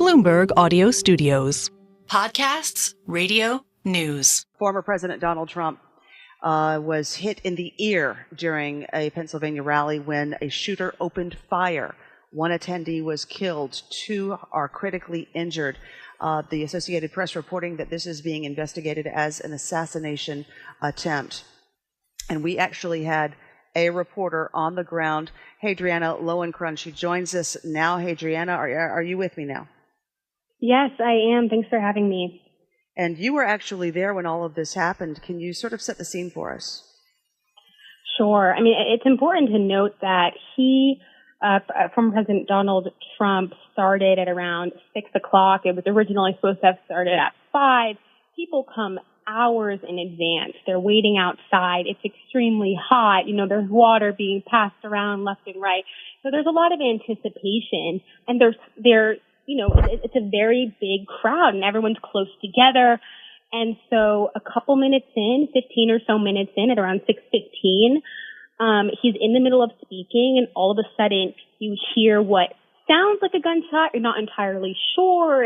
Bloomberg Audio Studios. Podcasts, radio, news. Former President Donald Trump was hit in the ear during a Pennsylvania rally when a shooter opened fire. One attendee was killed. Two are critically injured. The Associated Press reporting that this is being investigated as an assassination attempt. And we actually had a reporter on the ground, Hadriana Lowenkron. She joins us now. Hadriana, are you with me now? Yes, I am. Thanks for having me. And you were actually there when all of this happened. Can you sort of set the scene for us? Sure. I mean, it's important to note that former President Donald Trump started at around 6 o'clock. It was originally supposed to have started at 5. People come hours in advance. They're waiting outside. It's extremely hot. You know, there's water being passed around left and right. So there's a lot of anticipation, and it's a very big crowd, and everyone's close together. And so a couple minutes in, 15 or so minutes in, at around 6:15, he's in the middle of speaking, and all of a sudden you hear what sounds like a gunshot. You're not entirely sure.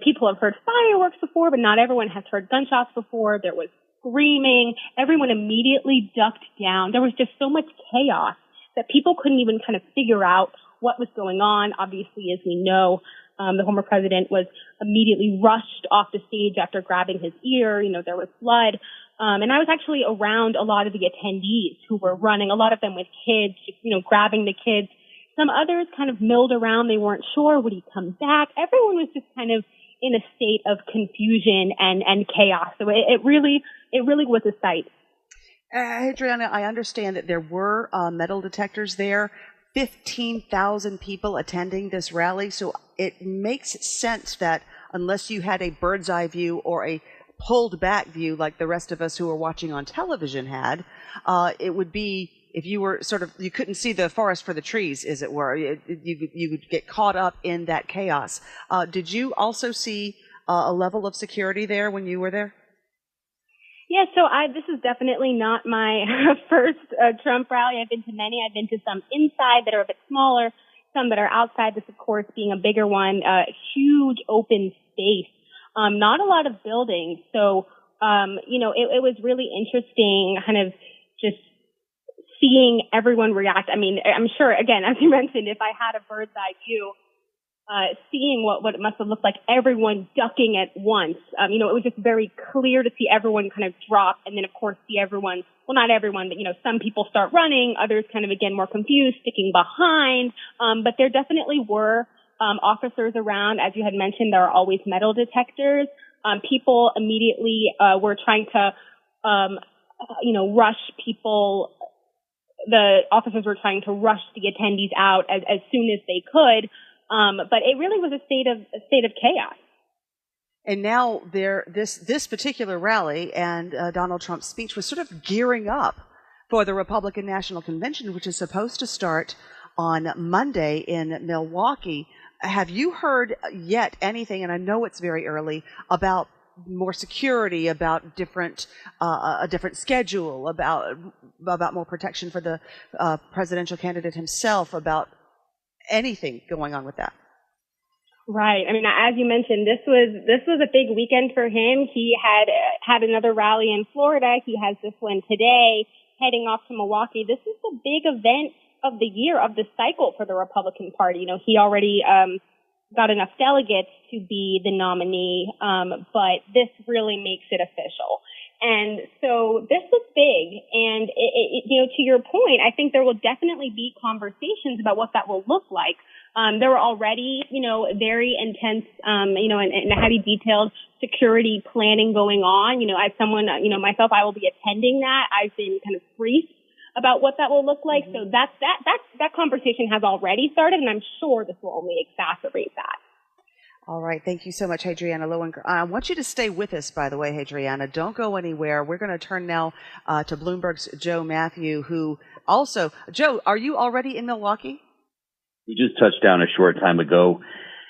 People have heard fireworks before, but not everyone has heard gunshots before. There was screaming. Everyone immediately ducked down. There was just so much chaos that people couldn't even kind of figure out what was going on. Obviously, as we know, the former president was immediately rushed off the stage after grabbing his ear. There was blood. And I was actually around a lot of the attendees who were running, a lot of them with kids, grabbing the kids. Some others kind of milled around. They weren't sure. Would he come back? Everyone was just kind of in a state of confusion and chaos. So it really was a sight. Adriana, I understand that there were metal detectors there. 15,000 people attending this rally. So it makes sense that unless you had a bird's eye view or a pulled back view like the rest of us who were watching on television had, it would be, if you were you couldn't see the forest for the trees, as it were. You would get caught up in that chaos. Did you also see a level of security there when you were there? Yeah, so this is definitely not my first Trump rally. I've been to many. I've been to some inside that are a bit smaller, some that are outside. This, of course, being a bigger one, huge open space, not a lot of buildings. So, it was really interesting kind of just seeing everyone react. I mean, I'm sure, again, as you mentioned, if I had a bird's eye view, seeing what it must have looked like, everyone ducking at once. It was just very clear to see everyone kind of drop, and then, of course, see everyone, well, not everyone, but, some people start running, others kind of, again, more confused, sticking behind. But there definitely were officers around. As you had mentioned, there are always metal detectors. People immediately were trying to, rush people. The officers were trying to rush the attendees out as soon as they could. But it really was a state of chaos. And now this particular rally and Donald Trump's speech was sort of gearing up for the Republican National Convention, which is supposed to start on Monday in Milwaukee. Have you heard yet anything, and I know it's very early, about more security, about a different schedule, about more protection for the presidential candidate himself, about anything going on with that? Right. I mean, as you mentioned, this was a big weekend for him. He had another rally in Florida. He has this one today, heading off to Milwaukee. This is the big event of the year, of the cycle for the Republican Party. He already got enough delegates to be the nominee, but this really makes it official. And so this was big. And to your point, I think there will definitely be conversations about what that will look like. There were already, very intense, and heavy detailed security planning going on. As someone, myself, I will be attending that. I've been kind of briefed about what that will look like. Mm-hmm. So that conversation has already started, and I'm sure this will only exacerbate that. All right. Thank you so much, Hadriana Lowenkron. I want you to stay with us, by the way, Hadriana. Don't go anywhere. We're going to turn now to Bloomberg's Joe Matthew, who also, Joe, are you already in Milwaukee? We just touched down a short time ago,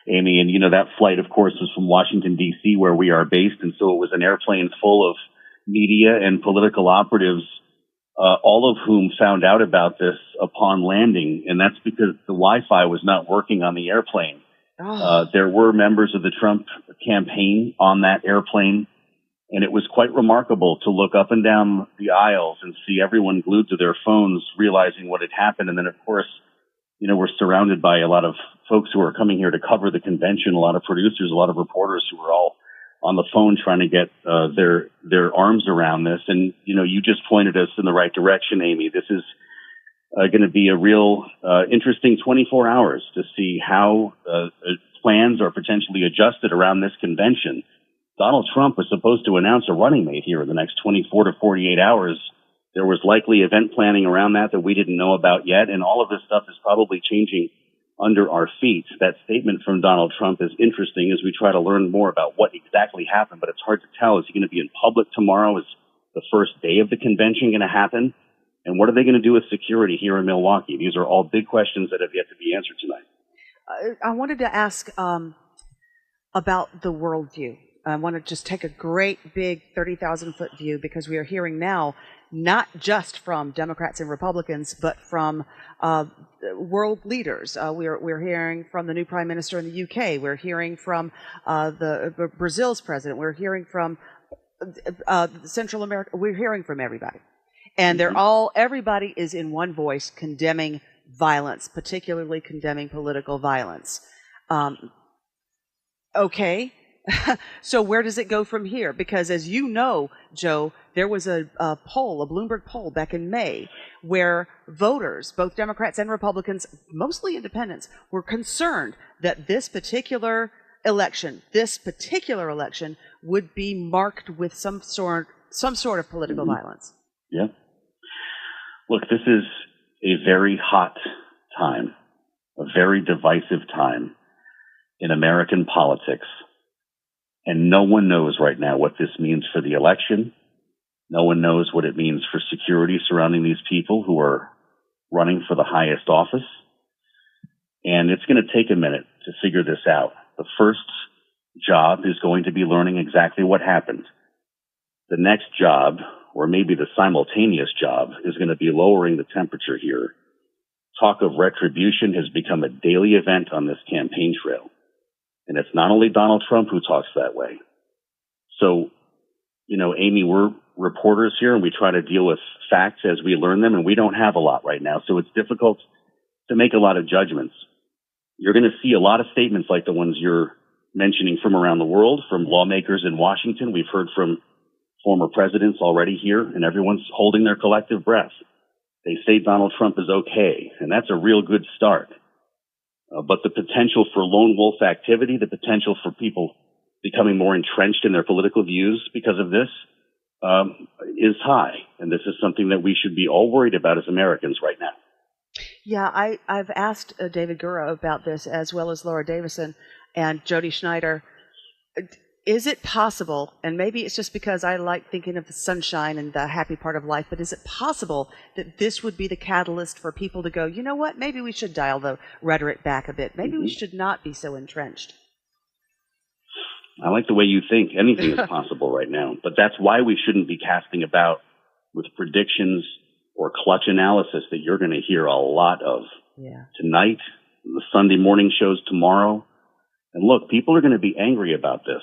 Amy, and that flight, of course, was from Washington, D.C., where we are based, and so it was an airplane full of media and political operatives, all of whom found out about this upon landing, and that's because the Wi-Fi was not working on the airplane. There were members of the Trump campaign on that airplane, and it was quite remarkable to look up and down the aisles and see everyone glued to their phones, realizing what had happened. And then, of course, we're surrounded by a lot of folks who are coming here to cover the convention, a lot of producers, a lot of reporters who are all on the phone trying to get their arms around this. And, you just pointed us in the right direction, Amy. This is going to be a real interesting 24 hours to see how plans are potentially adjusted around this convention. Donald Trump was supposed to announce a running mate here in the next 24 to 48 hours. There was likely event planning around that we didn't know about yet, and all of this stuff is probably changing under our feet. That statement from Donald Trump is interesting as we try to learn more about what exactly happened, but it's hard to tell. Is he going to be in public tomorrow? Is the first day of the convention going to happen? And what are they going to do with security here in Milwaukee? These are all big questions that have yet to be answered tonight. I wanted to ask about the worldview. I want to just take a great big 30,000-foot view, because we are hearing now not just from Democrats and Republicans, but from world leaders. We're hearing from the new prime minister in the UK. We're hearing from the Brazil's president. We're hearing from Central America. We're hearing from everybody. And everybody is in one voice condemning violence, particularly condemning political violence. Okay. So where does it go from here? Because as you know, Joe, there was a Bloomberg poll back in May, where voters, both Democrats and Republicans, mostly independents, were concerned that this particular election would be marked with some sort of political violence. Yeah. Look, this is a very hot time, a very divisive time in American politics. And no one knows right now what this means for the election. No one knows what it means for security surrounding these people who are running for the highest office. And it's going to take a minute to figure this out. The first job is going to be learning exactly what happened. The next job, or maybe the simultaneous job, is going to be lowering the temperature here. Talk of retribution has become a daily event on this campaign trail. And it's not only Donald Trump who talks that way. So, Amy, we're reporters here, and we try to deal with facts as we learn them, and we don't have a lot right now. So it's difficult to make a lot of judgments. You're going to see a lot of statements like the ones you're mentioning from around the world, from lawmakers in Washington. We've heard from former presidents already here, and everyone's holding their collective breath. They say Donald Trump is okay, and that's a real good start. But the potential for lone wolf activity, the potential for people becoming more entrenched in their political views because of this, is high. And this is something that we should be all worried about as Americans right now. Yeah, I've asked David Gura about this, as well as Laura Davison and Jody Schneider. Is it possible, and maybe it's just because I like thinking of the sunshine and the happy part of life, but is it possible that this would be the catalyst for people to go, you know what, maybe we should dial the rhetoric back a bit. Maybe we should not be so entrenched. I like the way you think. Anything is possible right now. But that's why we shouldn't be casting about with predictions or clutch analysis that you're going to hear a lot of tonight, the Sunday morning shows tomorrow. And look, people are going to be angry about this.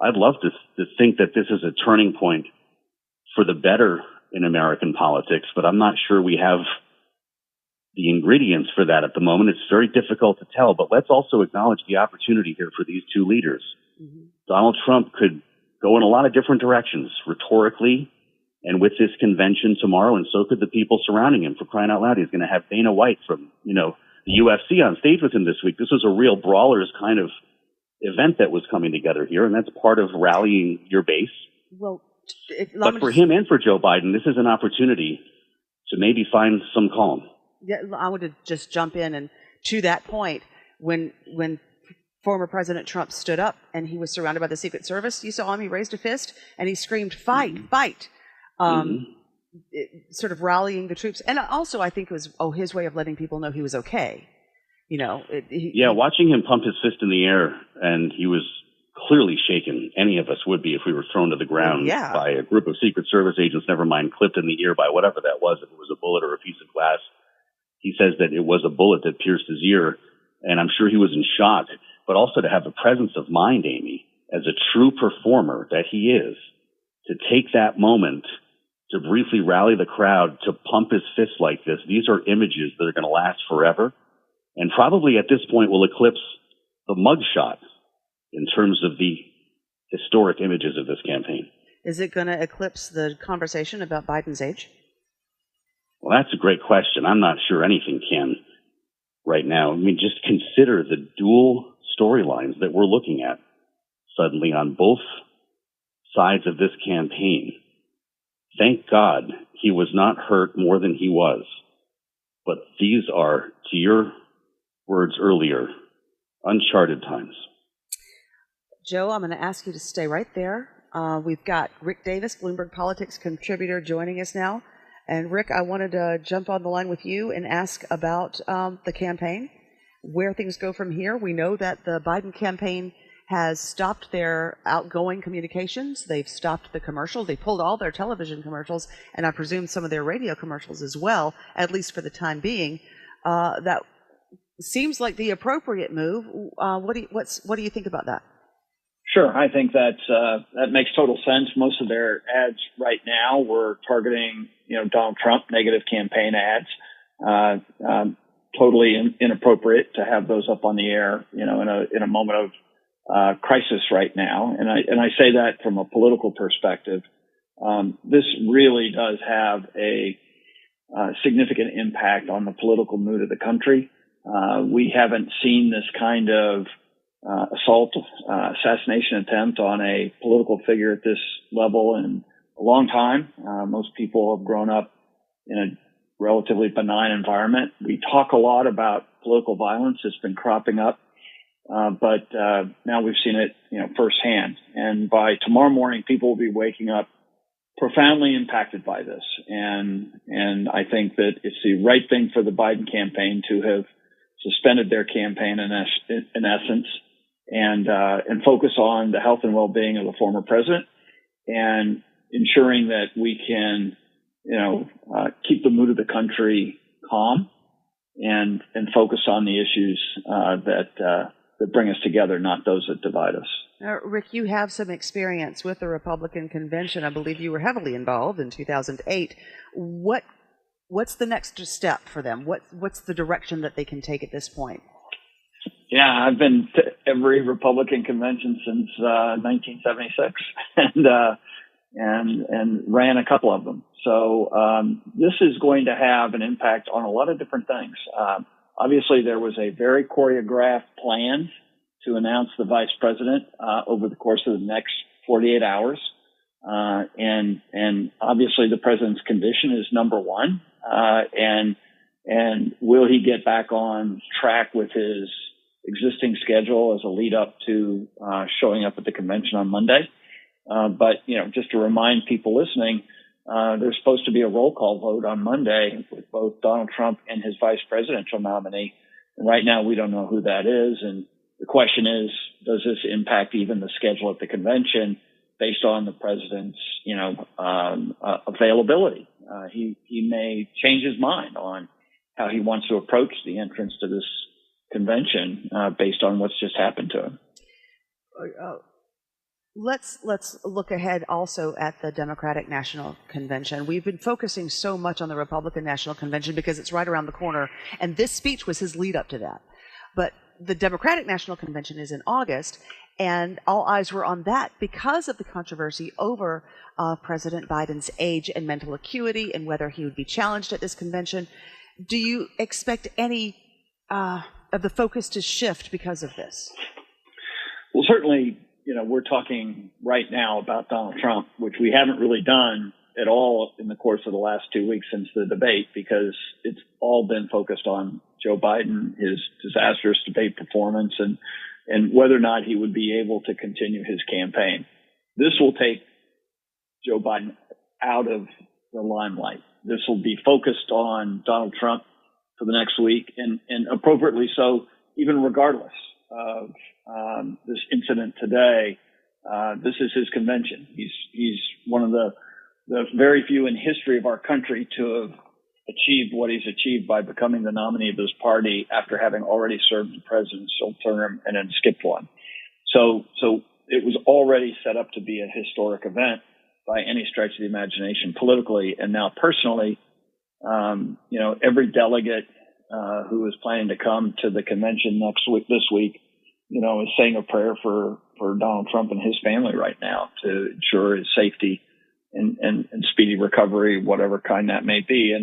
I'd love to think that this is a turning point for the better in American politics, but I'm not sure we have the ingredients for that at the moment. It's very difficult to tell, but let's also acknowledge the opportunity here for these two leaders. Donald Trump could go in a lot of different directions rhetorically and with this convention tomorrow, and so could the people surrounding him. For crying out loud, he's going to have Dana White from, the UFC on stage with him this week. This was a real brawlers kind of event that was coming together here, and that's part of rallying your base. Well, but for him and for Joe Biden, this is an opportunity to maybe find some calm. Yeah, I want to just jump in, and to that point, when former President Trump stood up and he was surrounded by the Secret Service, you saw him, he raised a fist and he screamed, fight, fight. Sort of rallying the troops. And also, I think it was his way of letting people know he was okay. Watching him pump his fist in the air, and he was clearly shaken. Any of us would be if we were thrown to the ground by a group of Secret Service agents, never mind clipped in the ear by whatever that was, if it was a bullet or a piece of glass. He says that it was a bullet that pierced his ear, and I'm sure he was in shock. but also to have the presence of mind, Amy, as a true performer that he is, to take that moment to briefly rally the crowd, to pump his fist like this. These are images that are going to last forever, and probably at this point will eclipse the mugshot in terms of the historic images of this campaign. Is it going to eclipse the conversation about Biden's age? Well, that's a great question. I'm not sure anything can right now. I mean, just consider the dual storylines that we're looking at suddenly on both sides of this campaign. Thank God he was not hurt more than he was. But these are, to your words earlier, uncharted times. Joe, I'm going to ask you to stay right there. We've got Rick Davis, Bloomberg Politics contributor, joining us now. And Rick, I wanted to jump on the line with you and ask about the campaign, where things go from here. We know that the Biden campaign has stopped their outgoing communications. They've stopped the commercials. They pulled all their television commercials, and I presume some of their radio commercials as well, at least for the time being. That seems like the appropriate move. What do you think about that? Sure, I think that makes total sense. Most of their ads right now were targeting, Donald Trump negative campaign ads. Totally inappropriate to have those up on the air, in a moment of crisis right now, and I say that from a political perspective. This really does have a significant impact on the political mood of the country. We haven't seen this kind of assault, assassination attempt on a political figure at this level in a long time. Most people have grown up in a relatively benign environment. We talk a lot about political violence. It's been cropping up. But now we've seen it, firsthand. And by tomorrow morning, people will be waking up profoundly impacted by this. And I think that it's the right thing for the Biden campaign to have suspended their campaign in essence and focus on the health and well-being of the former president and ensuring that we can, keep the mood of the country calm and focus on the issues that bring us together, not those that divide us. Rick, you have some experience with the Republican convention. I believe you were heavily involved in 2008. What's the next step for them? What's the direction that they can take at this point? Yeah, I've been to every Republican convention since 1976, and ran a couple of them. So this is going to have an impact on a lot of different things. Obviously, there was a very choreographed plan to announce the vice president over the course of the next 48 hours. And obviously, the president's condition is number one. And will he get back on track with his existing schedule as a lead up to showing up at the convention on Monday? But, just to remind people listening, there's supposed to be a roll call vote on Monday with both Donald Trump and his vice presidential nominee. And right now, we don't know who that is. And the question is, does this impact even the schedule at the convention based on the president's, availability? He may change his mind on how he wants to approach the entrance to this convention based on what's just happened to him. Let's look ahead also at the Democratic National Convention. We've been focusing so much on the Republican National Convention because it's right around the corner, and this speech was his lead up to that. But the Democratic National Convention is in August, and all eyes were on that because of the controversy over President Biden's age and mental acuity and whether he would be challenged at this convention. Do you expect any of the focus to shift because of this? Well, certainly, we're talking right now about Donald Trump, which we haven't really done at all in the course of the last 2 weeks since the debate, because it's all been focused on Joe Biden, his disastrous debate performance, and whether or not he would be able to continue his campaign. This will take Joe Biden out of the limelight. This will be focused on Donald Trump for the next week, and appropriately so, even regardless of this incident today. This is his convention. He's one of the very few in history of our country to have achieved what he's achieved by becoming the nominee of his party after having already served the president's full term and then skipped one. So it was already set up to be a historic event by any stretch of the imagination politically. And now personally, every delegate who is planning to come to the convention this week, is saying a prayer for Donald Trump and his family right now to ensure his safety and speedy recovery, whatever kind that may be.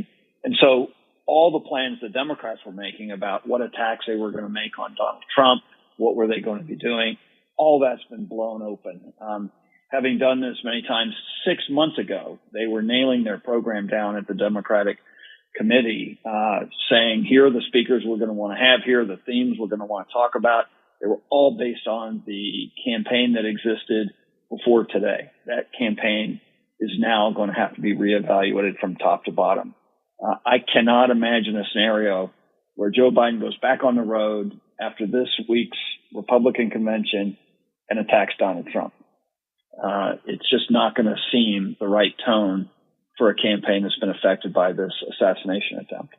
And so all the plans the Democrats were making about what attacks they were going to make on Donald Trump, what were they going to be doing, all that's been blown open. Having done this many times 6 months ago, they were nailing their program down at the Democratic committee, saying, here are the speakers we're going to want to have, here are the themes we're going to want to talk about. They were all based on the campaign that existed before today. That campaign is now going to have to be reevaluated from top to bottom. I cannot imagine a scenario where Joe Biden goes back on the road after this week's Republican convention and attacks Donald Trump. It's just not going to seem the right tone for a campaign that's been affected by this assassination attempt.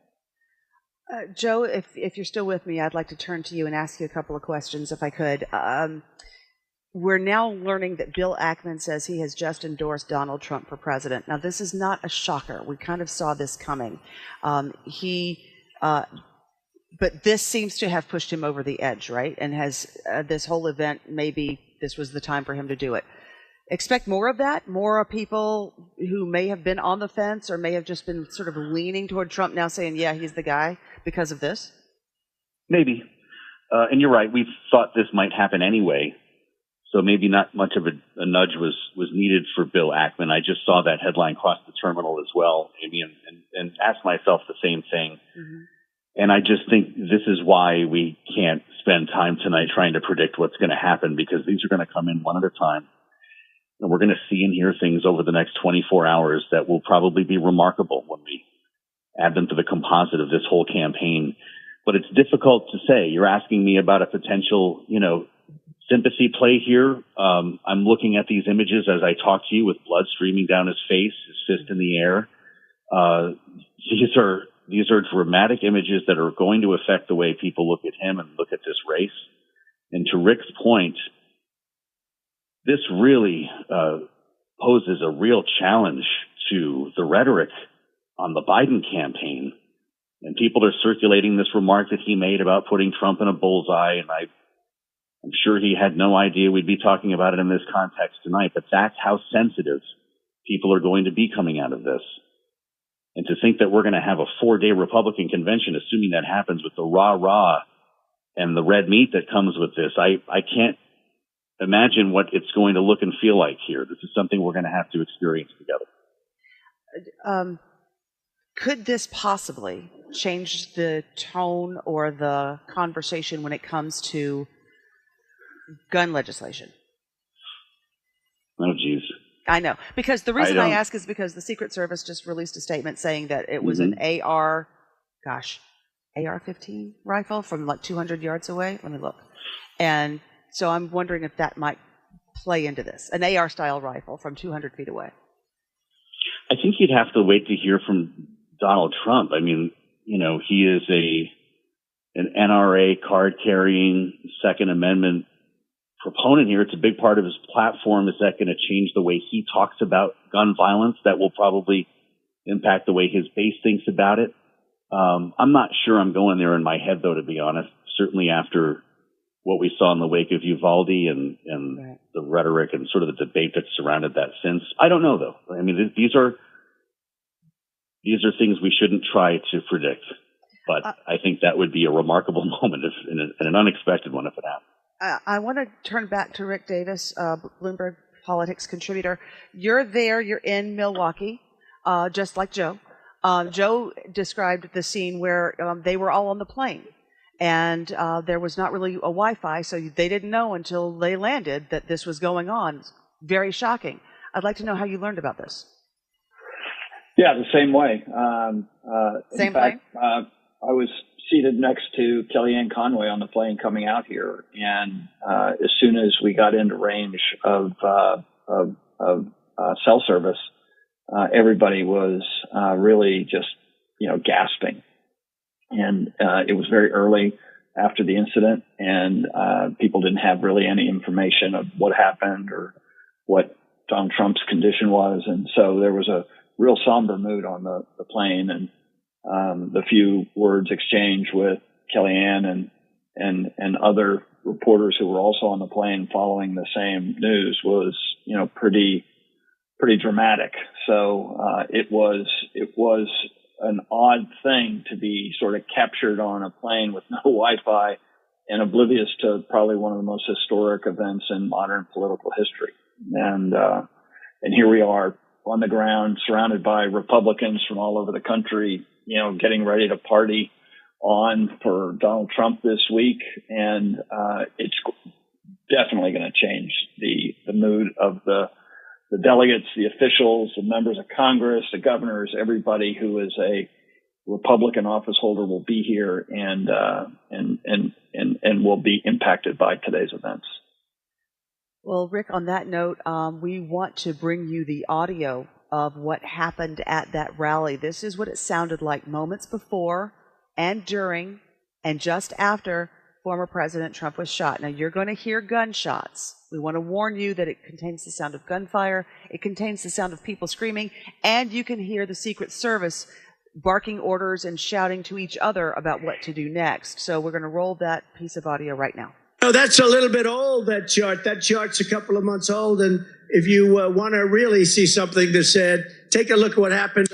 Joe, if you're still with me, I'd like to turn to you and ask you a couple of questions, if I could. We're now learning that Bill Ackman says he has just endorsed Donald Trump for president. Now, this is not a shocker. We kind of saw this coming. But this seems to have pushed him over the edge, right? And has this whole event, maybe this was the time for him to do it. Expect more of that? More people who may have been on the fence or may have just been sort of leaning toward Trump now saying, yeah, he's the guy because of this? Maybe. And you're right. We thought this might happen anyway. So maybe not much of a nudge was needed for Bill Ackman. I just saw that headline cross the terminal as well, Amy, and asked myself the same thing. Mm-hmm. And I just think this is why we can't spend time tonight trying to predict what's going to happen, because these are going to come in one at a time. And we're going to see and hear things over the next 24 hours that will probably be remarkable when we add them to the composite of this whole campaign. But it's difficult to say. You're asking me about a potential, sympathy play here. I'm looking at these images as I talk to you with blood streaming down his face, his fist in the air. These are dramatic images that are going to affect the way people look at him and look at this race. And to Rick's point, this really poses a real challenge to the rhetoric on the Biden campaign. And people are circulating this remark that he made about putting Trump in a bullseye. And I'm sure he had no idea we'd be talking about it in this context tonight, but that's how sensitive people are going to be coming out of this. And to think that we're going to have a 4-day Republican convention, assuming that happens with the rah-rah and the red meat that comes with this, I can't imagine what it's going to look and feel like here. This is something we're going to have to experience together. Could this possibly change the tone or the conversation when it comes to gun legislation? Oh, geez. I know. Because the reason I ask is because the Secret Service just released a statement saying that it was an AR-15 rifle from like 200 yards away. Let me look. And so I'm wondering if that might play into this, an AR-style rifle from 200 feet away. I think you'd have to wait to hear from Donald Trump. I mean, he is an NRA card-carrying Second Amendment proponent here. It's a big part of his platform. Is that going to change the way he talks about gun violence? That will probably impact the way his base thinks about it. I'm not sure I'm going there in my head, though, to be honest. Certainly after what we saw in the wake of Uvalde and right. The rhetoric and sort of the debate that's surrounded that since. I don't know, though. I mean, these are things we shouldn't try to predict. But I think that would be a remarkable moment and an unexpected one if it happened. I want to turn back to Rick Davis, Bloomberg Politics contributor. You're there. You're in Milwaukee, just like Joe. Joe described the scene where they were all on the plane, and there was not really a Wi-Fi, so they didn't know until they landed that this was going on. Very shocking. I'd like to know how you learned about this. Yeah, the same way. Same plane? I was seated next to Kellyanne Conway on the plane coming out here, and as soon as we got into range of cell service, everybody was really just gasping. And it was very early after the incident, and people didn't have really any information of what happened or what Donald Trump's condition was. And so there was a real somber mood on the plane, and the few words exchanged with Kellyanne and other reporters who were also on the plane following the same news was, pretty dramatic. So it was an odd thing to be sort of captured on a plane with no Wi-Fi and oblivious to probably one of the most historic events in modern political history. And here we are on the ground, surrounded by Republicans from all over the country, getting ready to party on for Donald Trump this week. And it's definitely going to change the mood of the delegates, the officials, the members of Congress, the governors, everybody who is a Republican office holder will be here and will be impacted by today's events. Well, Rick, on that note, we want to bring you the audio of what happened at that rally. This is what it sounded like moments before and during and just after former President Trump was shot. Now, you're going to hear gunshots. We want to warn you that it contains the sound of gunfire, it contains the sound of people screaming, and you can hear the Secret Service barking orders and shouting to each other about what to do next. So we're going to roll that piece of audio right now. Oh, that's a little bit old, that chart. That chart's a couple of months old, and if you want to really see something that's said, take a look at what happened.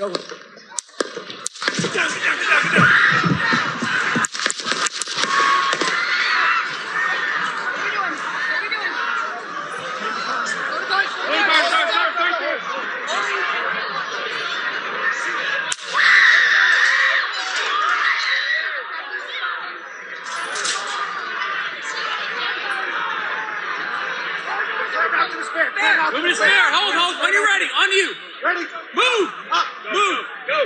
Move to spare. Hold. When you're ready. On you. Ready? Move. Up. Move. Go.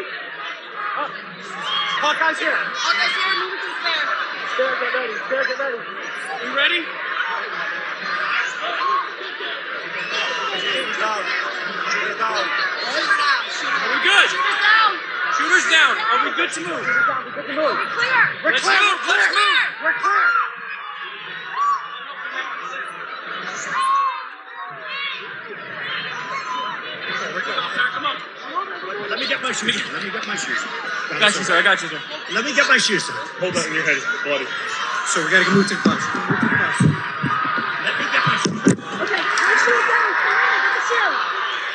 Up. Hawkeye's here. Hawkeye's here. Move to spare. Spare, get ready. Spare, get ready. You ready? Shooter's down. Shooter's down. Are we good? Shooter's down. Shooter's down. Are we good to move? Shooter's down. We're good to move. We're clear. Let's move. Let's move. We're clear. Come on. Let me get my shoes. I got you, sir. Let me get my shoes. Hold on. Your head is bloody. So we gotta move to the bus. Let me get my shoes. Okay, my shoes down. Get the shoe.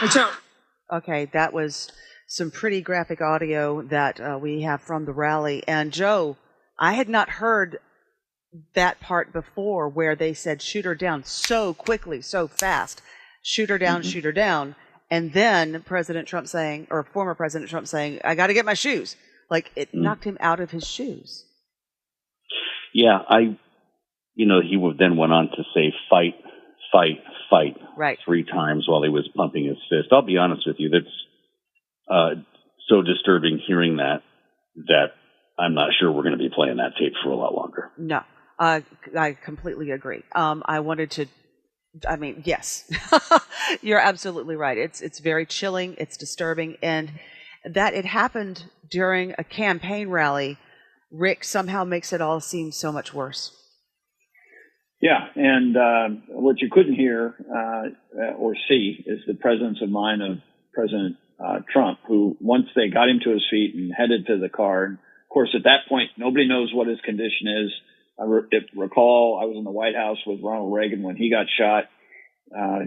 Watch out. Okay, that was some pretty graphic audio that we have from the rally. And Joe, I had not heard that part before where they said shoot her down so quickly, so fast. Shoot her down, shoot her down. And then President Trump saying, or former President Trump saying, I got to get my shoes. Like it knocked him out of his shoes. Yeah, he then went on to say fight, right, 3 times while he was pumping his fist. I'll be honest with you, that's so disturbing hearing that I'm not sure we're going to be playing that tape for a lot longer. No, I completely agree. Yes, you're absolutely right. It's very chilling. It's disturbing. And that it happened during a campaign rally, Rick, somehow makes it all seem so much worse. Yeah, and what you couldn't hear or see is the presence of mind of President Trump, who once they got him to his feet and headed to the car, and of course at that point nobody knows what his condition is. Recall, I was in the White House with Ronald Reagan when he got shot.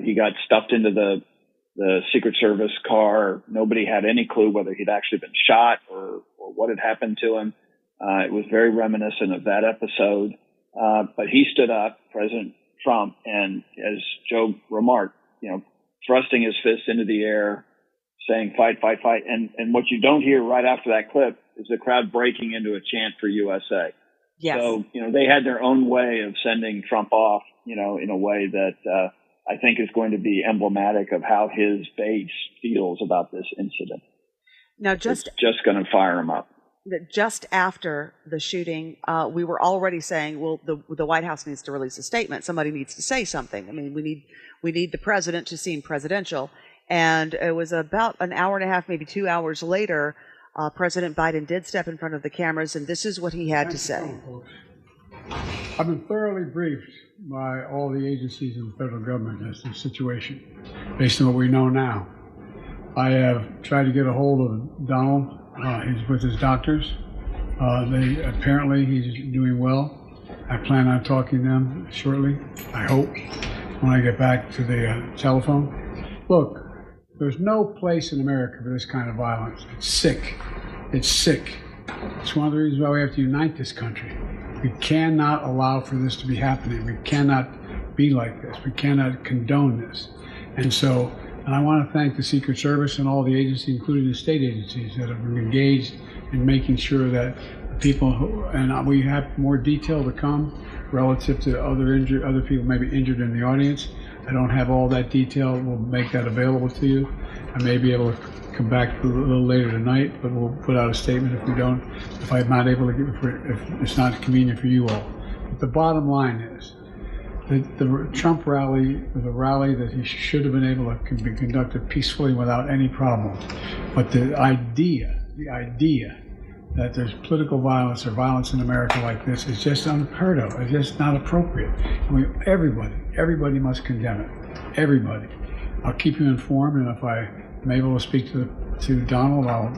He got stuffed into the Secret Service car. Nobody had any clue whether he'd actually been shot or what had happened to him. It was very reminiscent of that episode. But he stood up, President Trump, and as Joe remarked, thrusting his fist into the air, saying fight, fight, fight. And what you don't hear right after that clip is the crowd breaking into a chant for USA. Yes. So, they had their own way of sending Trump off, in a way that I think is going to be emblematic of how his base feels about this incident. Now, it's just going to fire him up. Just after the shooting, we were already saying, well, the White House needs to release a statement. Somebody needs to say something. I mean, we need the president to seem presidential. And it was about an hour and a half, maybe 2 hours later, President Biden did step in front of the cameras, and this is what he had to say. I've been thoroughly briefed by all the agencies in the federal government as to the situation, based on what we know now. I have tried to get a hold of Donald. He's with his doctors. Apparently he's doing well. I plan on talking to them shortly, I hope, when I get back to the telephone. Look, there's no place in America for this kind of violence. It's sick. It's sick. It's one of the reasons why we have to unite this country. We cannot allow for this to be happening. We cannot be like this. We cannot condone this. And I want to thank the Secret Service and all the agencies, including the state agencies, that have been engaged in making sure that people and we have more detail to come relative to other people maybe injured in the audience. I don't have all that detail. We'll make that available to you. I may be able to come back a little later tonight, but we'll put out a statement if I'm not able to, if it's not convenient for you all. But the bottom line is that the Trump rally was a rally that he should have been able to be conducted peacefully without any problem. But the idea that there's political violence or violence in America like this is just unheard of. It's just not appropriate. Everybody must condemn it. Everybody. I'll keep you informed, and if I'm able to speak to Donald, I'll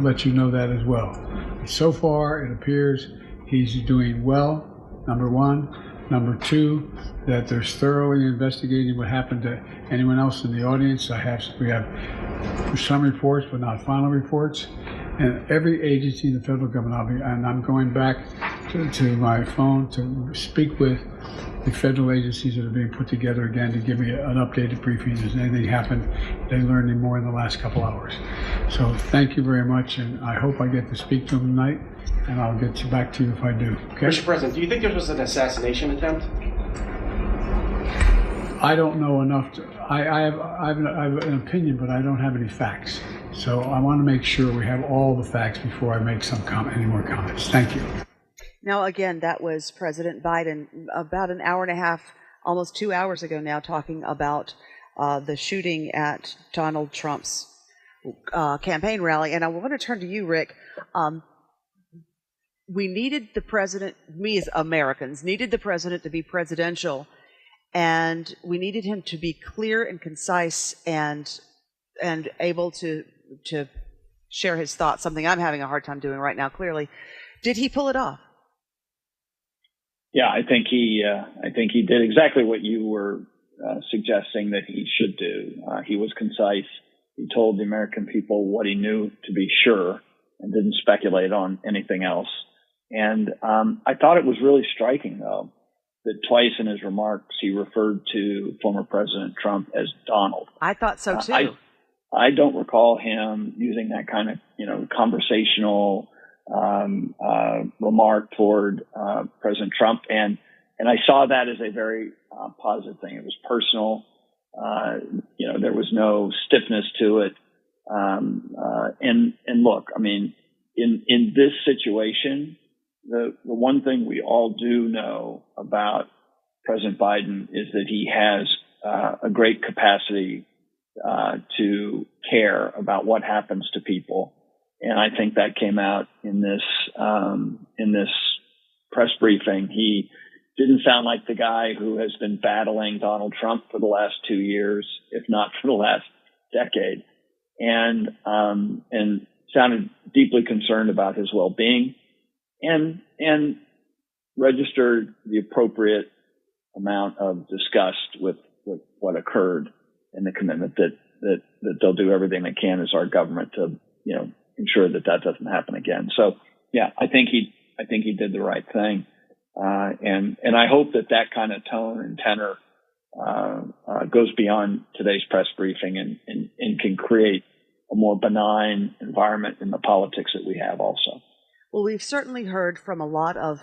let you know that as well. So far, it appears he's doing well, number one. Number two, that they're thoroughly investigating what happened to anyone else in the audience. We have some reports, but not final reports. And every agency in the federal government, I'm going back to my phone to speak with the federal agencies that are being put together again to give me an updated briefing. Has anything happened? They learned any more in the last couple hours. So thank you very much, and I hope I get to speak to them tonight, and I'll get back to you if I do. Okay? Mr. President, do you think this was an assassination attempt? I don't know enough. I have an opinion, but I don't have any facts. So I want to make sure we have all the facts before I make any more comments. Thank you. Now, again, that was President Biden about an hour and a half, almost 2 hours ago now, talking about the shooting at Donald Trump's campaign rally. And I want to turn to you, Rick. We needed the president, we as Americans, needed the president to be presidential, and we needed him to be clear and concise and able to share his thoughts, something I'm having a hard time doing right now, clearly. Did he pull it off? Yeah, I think he did exactly what you were suggesting that he should do. He was concise. He told the American people what he knew to be sure and didn't speculate on anything else. And I thought it was really striking, though, that twice in his remarks he referred to former President Trump as Donald. I thought so, too. I don't recall him using that kind of, conversational remark toward President Trump, and I saw that as a very positive thing. It was personal. There was no stiffness to it. And look, I mean, in this situation, the one thing we all do know about President Biden is that he has a great capacity to care about what happens to people. And I think that came out in this press briefing. He didn't sound like the guy who has been battling Donald Trump for the last 2 years, if not for the last decade, and sounded deeply concerned about his well-being, and registered the appropriate amount of disgust with what occurred, and the commitment that they'll do everything they can as our government to ensure that doesn't happen again. So yeah, I think he did the right thing, and I hope that kind of tone and tenor goes beyond today's press briefing and can create a more benign environment in the politics that we have also. Well, we've certainly heard from a lot of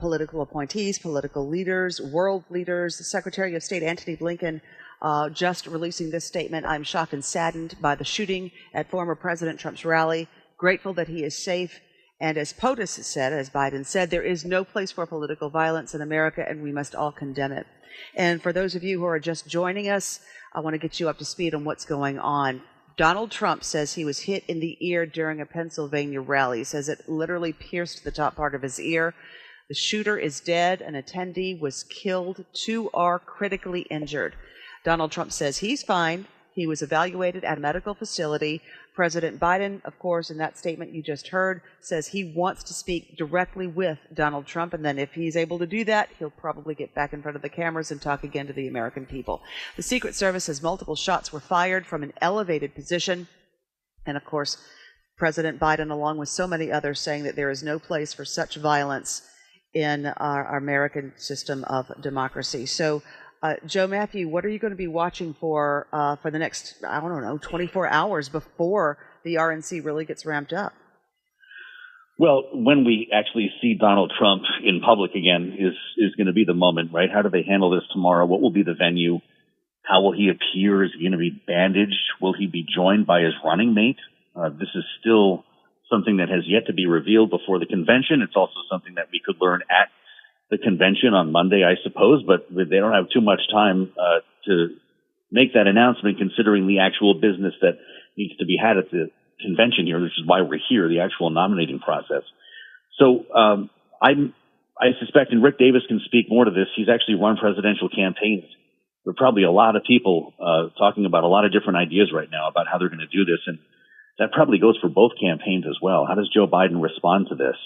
political appointees, political leaders, world leaders. The Secretary of State Antony Blinken just releasing this statement: "I'm shocked and saddened by the shooting at former President Trump's rally. Grateful that he is safe. And as POTUS has said, as Biden said, there is no place for political violence in America, and we must all condemn it." And for those of you who are just joining us, I want to get you up to speed on what's going on. Donald Trump says he was hit in the ear during a Pennsylvania rally. He says it literally pierced the top part of his ear. The shooter is dead. An attendee was killed. 2 are critically injured. Donald Trump says he's fine. He was evaluated at a medical facility. President Biden, of course, in that statement you just heard, says he wants to speak directly with Donald Trump, and then if he's able to do that, he'll probably get back in front of the cameras and talk again to the American people. The Secret Service says multiple shots were fired from an elevated position, and of course, President Biden, along with so many others, saying that there is no place for such violence in our American system of democracy. So, Joe Matthew, what are you going to be watching for the next, 24 hours before the RNC really gets ramped up? Well, when we actually see Donald Trump in public again is going to be the moment, right? How do they handle this tomorrow? What will be the venue? How will he appear? Is he going to be bandaged? Will he be joined by his running mate? This is still something that has yet to be revealed before the convention. It's also something that we could learn at the convention on Monday, I suppose, but they don't have too much time to make that announcement, considering the actual business that needs to be had at the convention here, which is why we're here, the actual nominating process. So I suspect, and Rick Davis can speak more to this, he's actually run presidential campaigns. There are probably a lot of people talking about a lot of different ideas right now about how they're going to do this, and that probably goes for both campaigns as well. How does Joe Biden respond to this?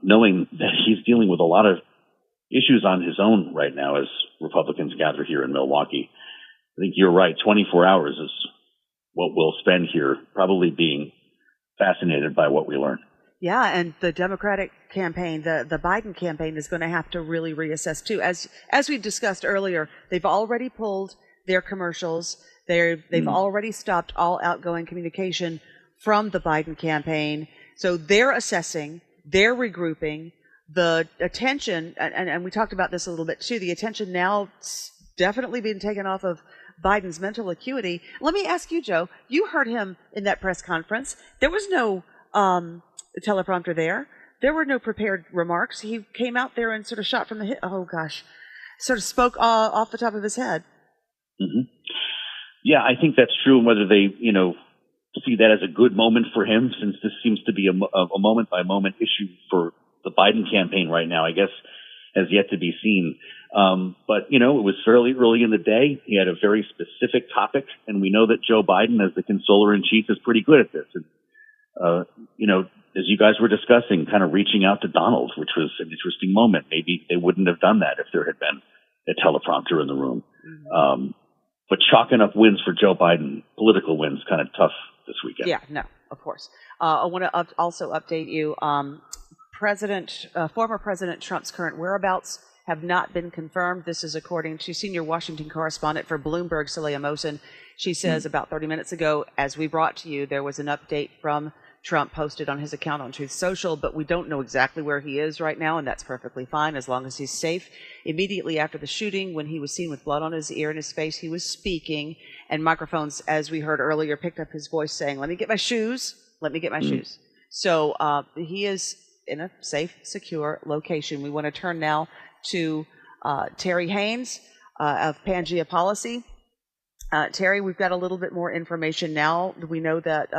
Knowing that he's dealing with a lot of issues on his own right now as Republicans gather here in Milwaukee. I think you're right. 24 hours is what we'll spend here, probably being fascinated by what we learn. Yeah, and the Democratic campaign, the Biden campaign, is going to have to really reassess too. As we discussed earlier, they've already pulled their commercials. They've already stopped all outgoing communication from the Biden campaign. So they're assessing. They're regrouping. The attention, and we talked about this a little bit too, the attention now definitely being taken off of Biden's mental acuity. Let me ask you, Joe, you heard him in that press conference. There was no teleprompter there. There were no prepared remarks. He came out there and sort of shot from the hip. Oh, gosh. Sort of spoke off the top of his head. Mm-hmm. Yeah, I think that's true. And whether they, see that as a good moment for him, since this seems to be a moment-by-moment issue for the Biden campaign right now, I guess, has yet to be seen. But, it was fairly early in the day. He had a very specific topic, and we know that Joe Biden, as the consoler-in-chief, is pretty good at this. And, as you guys were discussing, kind of reaching out to Donald, which was an interesting moment. Maybe they wouldn't have done that if there had been a teleprompter in the room. Mm-hmm. But chalking up wins for Joe Biden, political wins, kind of tough this weekend. Yeah, no, of course. I want to also update you. Former President Trump's current whereabouts have not been confirmed. This is according to senior Washington correspondent for Bloomberg, Celia Mosin. She says about 30 minutes ago, as we brought to you, there was an update from Trump posted on his account on Truth Social, but we don't know exactly where he is right now, and that's perfectly fine as long as he's safe. Immediately after the shooting, when he was seen with blood on his ear and his face, he was speaking, and microphones, as we heard earlier, picked up his voice saying, "Let me get my shoes. Let me get my shoes." So he is in a safe, secure location. We want to turn now to Terry Haynes of Pangea Policy. Terry, we've got a little bit more information now. We know that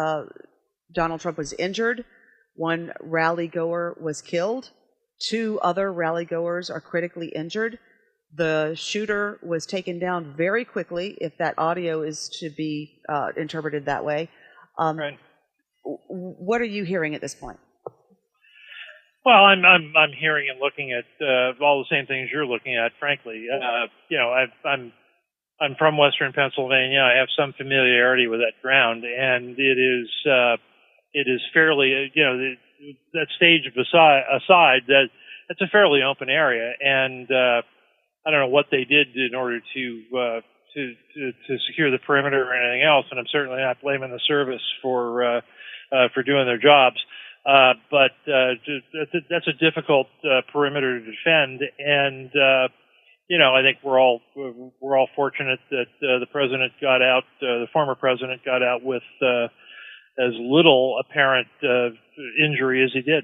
Donald Trump was injured. One rally goer was killed. 2 other rally goers are critically injured. The shooter was taken down very quickly, if that audio is to be interpreted that way. Right. What are you hearing at this point? Well, I'm hearing and looking at all the same things you're looking at. Frankly, I'm from Western Pennsylvania. I have some familiarity with that ground, and it is fairly, that stage aside, that's a fairly open area, and I don't know what they did in order to secure the perimeter or anything else, and I'm certainly not blaming the service for doing their jobs. But that's a difficult perimeter to defend, and I think we're all fortunate that the president got out, the former president got out with as little apparent injury as he did.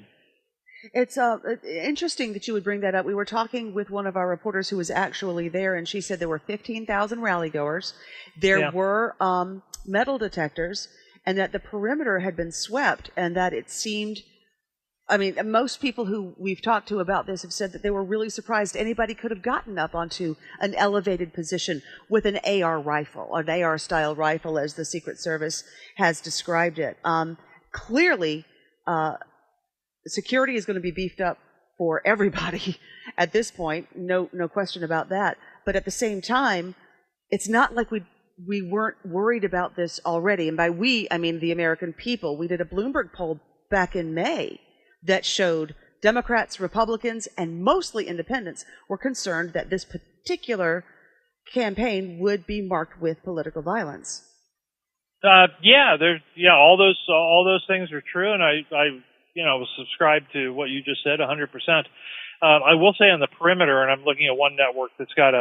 It's interesting that you would bring that up. We were talking with one of our reporters who was actually there, and she said there were 15,000 rally goers. There were metal detectors, and that the perimeter had been swept, and that it seemed, I mean, most people who we've talked to about this have said that they were really surprised anybody could have gotten up onto an elevated position with an AR rifle, an AR-style rifle, as the Secret Service has described it. Clearly, security is going to be beefed up for everybody at this point, no question about that. But at the same time, it's not like we weren't worried about this already. And by we, I mean the American people. We did a Bloomberg poll back in May that showed Democrats, Republicans, and mostly independents were concerned that this particular campaign would be marked with political violence. All those things are true, and I subscribe to what you just said 100%. I will say on the perimeter, and I'm looking at one network that's got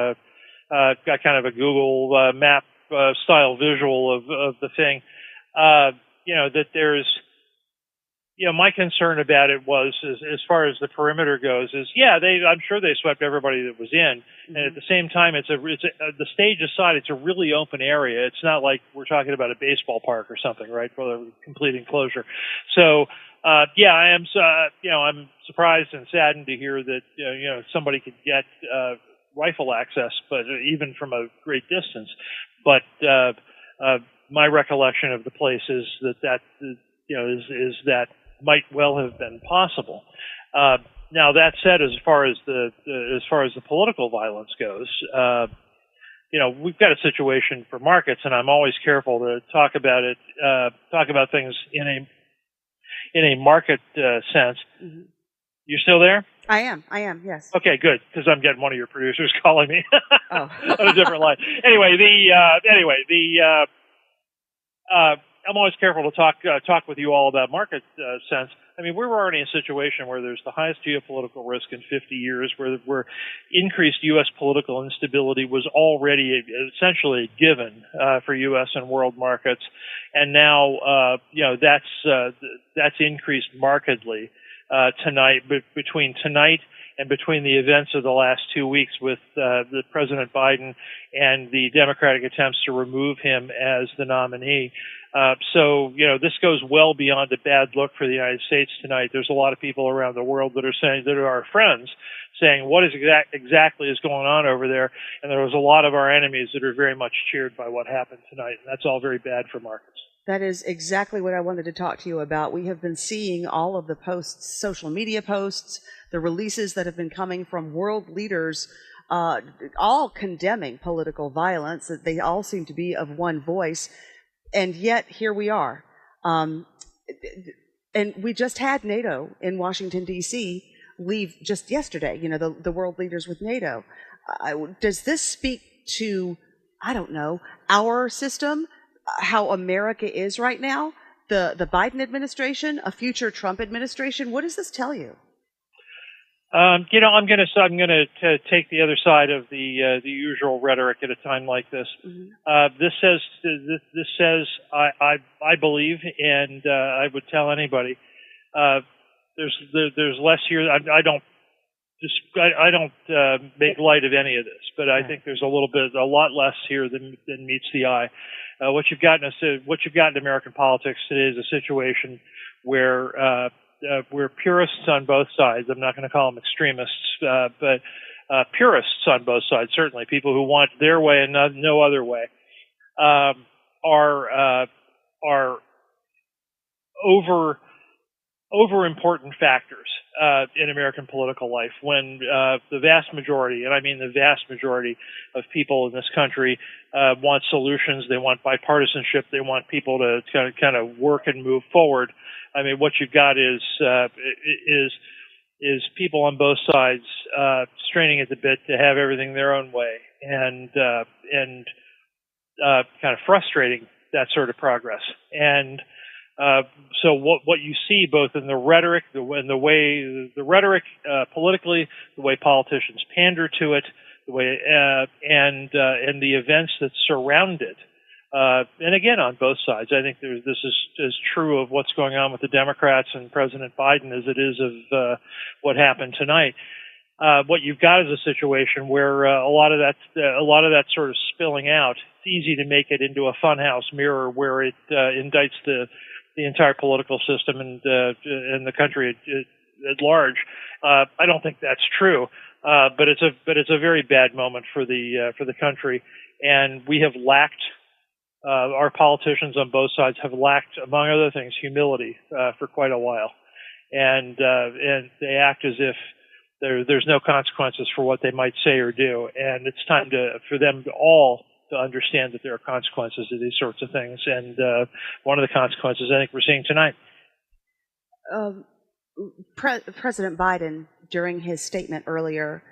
kind of a Google map style visual of the thing. That there's, my concern about it was, as far as the perimeter goes, I'm sure they swept everybody that was in, and at the same time, the stage aside, it's a really open area. It's not like we're talking about a baseball park or something, right, for the complete enclosure. So, I am, I'm surprised and saddened to hear that, somebody could get rifle access, but even from a great distance. But my recollection of the place is that might well have been possible. Now that said, as far as the political violence goes, we've got a situation for markets, and I'm always careful to talk about things in a market sense. Mm-hmm. You still there? I am, yes. Okay, good, because I'm getting one of your producers calling me on a different line. Anyway, I'm always careful to talk with you all about market sense. I mean, we're already in a situation where there's the highest geopolitical risk in 50 years, where increased U.S. political instability was already essentially given for U.S. and world markets, and now that's increased markedly tonight. Between tonight and between the events of the last 2 weeks with the President Biden and the Democratic attempts to remove him as the nominee. This goes well beyond a bad look for the United States tonight. There's a lot of people around the world that are our friends saying what is exactly is going on over there. And there was a lot of our enemies that are very much cheered by what happened tonight. And that's all very bad for markets. That is exactly what I wanted to talk to you about. We have been seeing all of the posts, social media posts, the releases that have been coming from world leaders, all condemning political violence. They all seem to be of one voice. And yet, here we are. And we just had NATO in Washington, D.C. leave just yesterday, the world leaders with NATO. Does this speak to, I don't know, our system, how America is right now, the Biden administration, a future Trump administration? What does this tell you? I'm going to take the other side of the usual rhetoric at a time like this. Mm-hmm. This says I believe, and I would tell anybody there's less here. I don't make light of any of this, but I think there's a lot less here than meets the eye. What you've got in American politics today is a situation where we're purists on both sides. I'm not going to call them extremists, but purists on both sides, certainly people who want their way and no other way, are over important factors in American political life when the vast majority, and I mean the vast majority of people in this country want solutions. They want bipartisanship. They want people to kind of work and move forward. I mean, what you've got is people on both sides straining at the bit to have everything their own way, and kind of frustrating that sort of progress. And so what you see both in the rhetoric, politically, the way politicians pander to it, the way and the events that surround it. And again, on both sides, I think this is as true of what's going on with the Democrats and President Biden as it is of what happened tonight. what you've got is a situation where a lot of that sort of spilling out. It's easy to make it into a funhouse mirror where it indicts the entire political system and the country at large. I don't think that's true, but it's a very bad moment for the country, and we have lacked. Our politicians on both sides have lacked, among other things, humility for quite a while, and they act as if there's no consequences for what they might say or do, and it's time for them all to understand that there are consequences to these sorts of things, and one of the consequences I think we're seeing tonight. President Biden, during his statement earlier,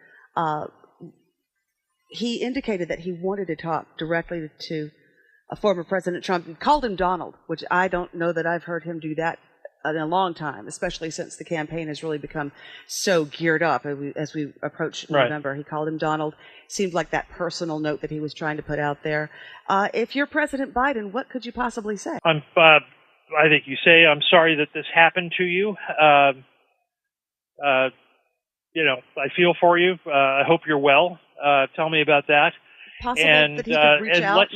he indicated that he wanted to talk directly to former President Trump and called him Donald, which I don't know that I've heard him do that in a long time, especially since the campaign has really become so geared up as we approach November. He called him Donald. Seemed like that personal note that he was trying to put out there. If you're President Biden, what could you possibly say? I think you say, I'm sorry that this happened to you. I feel for you. I hope you're well. Tell me about that. Possible that he could reach out.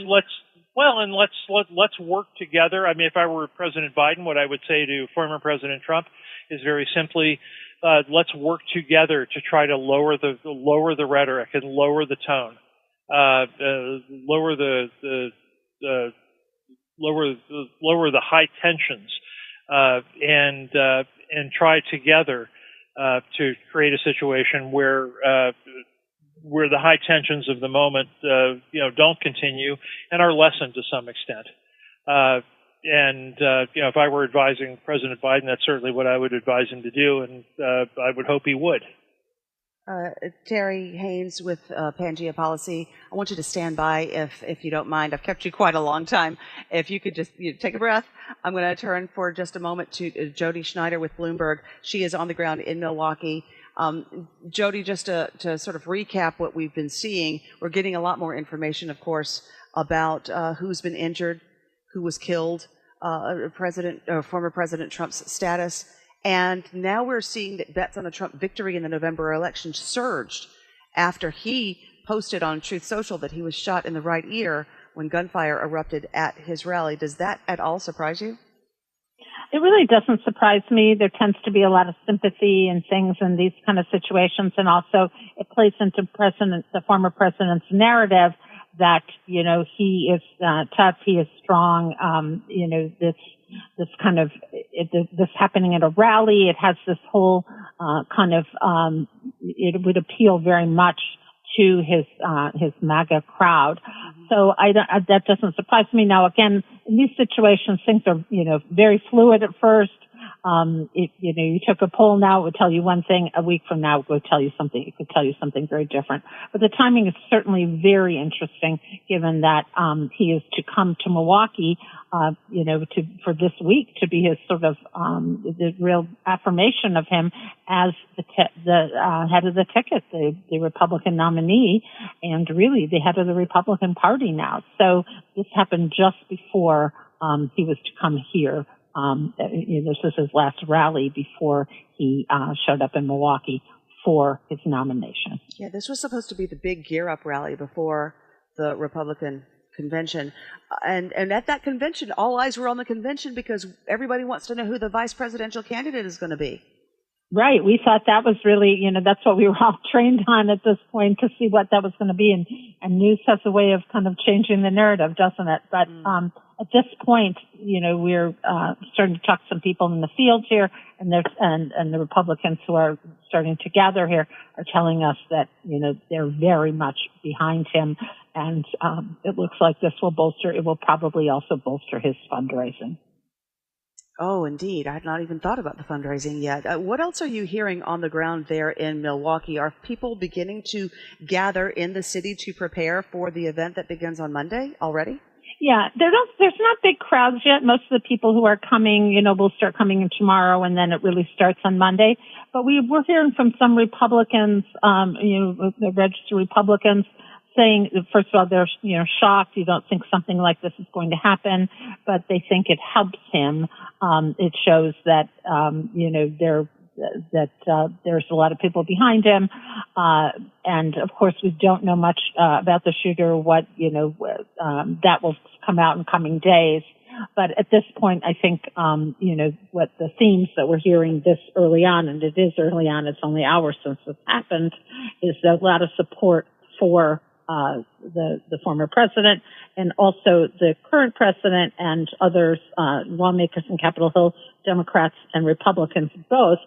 Let's work together. I mean, if I were President Biden, what I would say to former President Trump is very simply, let's work together to try to lower the rhetoric and lower the tone, lower the high tensions, and try together to create a situation where the high tensions of the moment, don't continue and are lessened to some extent. If I were advising President Biden, that's certainly what I would advise him to do, and I would hope he would. Terry Haynes with Pangea Policy. I want you to stand by if you don't mind. I've kept you quite a long time. If you could just take a breath. I'm going to turn for just a moment to Jody Schneider with Bloomberg. She is on the ground in Milwaukee. Jody, just to sort of recap what we've been seeing, we're getting a lot more information, of course, about who's been injured, who was killed, former President Trump's status. And now we're seeing that bets on a Trump victory in the November election surged after he posted on Truth Social that he was shot in the right ear when gunfire erupted at his rally. Does that at all surprise you? It really doesn't surprise me. There tends to be a lot of sympathy and things in these kind of situations, and also it plays into the former president's narrative that, he is tough, he is strong, this kind of, this happening at a rally, it has this whole it would appeal very much to his MAGA crowd. So that doesn't surprise me. Now, again, in these situations, things are, very fluid at first. You took a poll now, it would tell you one thing. A week from now, it would tell you something. It could tell you something very different. But the timing is certainly very interesting, given that he is to come to Milwaukee, for this week to be his sort of the real affirmation of him as the head of the ticket, the Republican nominee, and really the head of the Republican Party now. So this happened just before he was to come here. This was his last rally before he showed up in Milwaukee for his nomination. Yeah, this was supposed to be the big gear-up rally before the Republican convention. And at that convention, all eyes were on the convention because everybody wants to know who the vice presidential candidate is going to be. Right. We thought that was really, that's what we were all trained on at this point, to see what that was going to be. And news has a way of kind of changing the narrative, doesn't it? But at this point, we're starting to talk to some people in the field here, and the Republicans who are starting to gather here are telling us that, they're very much behind him. And it looks like it will probably also bolster his fundraising. Oh, indeed. I had not even thought about the fundraising yet. What else are you hearing on the ground there in Milwaukee? Are people beginning to gather in the city to prepare for the event that begins on Monday already? Yeah, there's not big crowds yet. Most of the people who are coming, will start coming in tomorrow, and then it really starts on Monday. But we're hearing from some Republicans, the registered Republicans, saying, first of all, they're, shocked. You don't think something like this is going to happen, but they think it helps him. It shows that, they're there's a lot of people behind him, and of course we don't know much about the shooter. What that will come out in coming days. But at this point, I think what the themes that we're hearing this early on, and it is early on, it's only hours since this happened, is a lot of support for the former president, and also the current president and others, lawmakers in Capitol Hill, Democrats and Republicans both,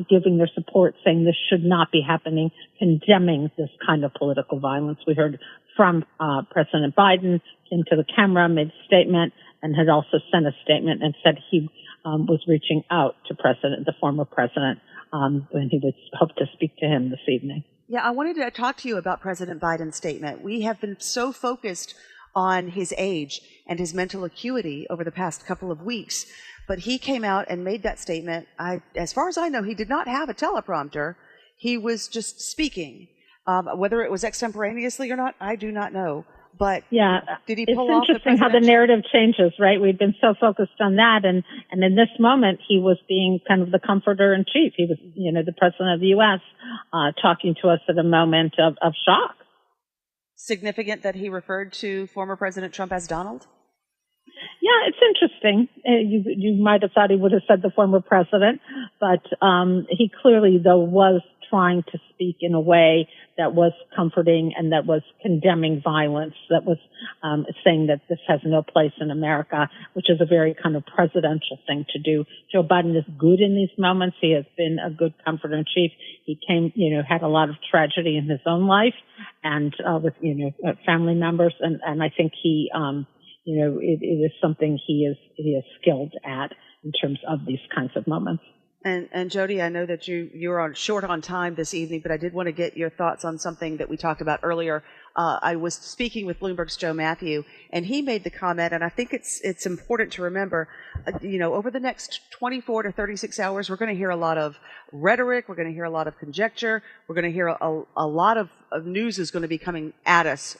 giving their support, saying this should not be happening, condemning this kind of political violence. We heard from President Biden, came to the camera, made a statement, and had also sent a statement and said he was reaching out to the former president, when he would hope to speak to him this evening. Yeah, I wanted to talk to you about President Biden's statement. We have been so focused on his age and his mental acuity over the past couple of weeks, but he came out and made that statement. As far as I know, he did not have a teleprompter. He was just speaking. Whether it was extemporaneously or not, I do not know. But yeah, did he pull off It's interesting how the narrative changes, right? We've been so focused on that, and in this moment, he was being kind of the comforter in chief. He was, the president of the U.S. Talking to us at a moment of shock. Significant that he referred to former President Trump as Donald? Yeah, it's interesting. You might have thought he would have said the former president, but he clearly, though, was trying to speak in a way that was comforting and that was condemning violence, that was saying that this has no place in America, which is a very kind of presidential thing to do. Joe Biden is good in these moments. He has been a good comforter in chief. He had a lot of tragedy in his own life and with family members, and I think he it is something he is skilled at in terms of these kinds of moments. And Jody, I know that you're short on time this evening, but I did want to get your thoughts on something that we talked about earlier. I was speaking with Bloomberg's Joe Matthew, and he made the comment, and I think it's important to remember, over the next 24 to 36 hours, we're going to hear a lot of rhetoric, we're going to hear a lot of conjecture, we're going to hear a lot of news is going to be coming at us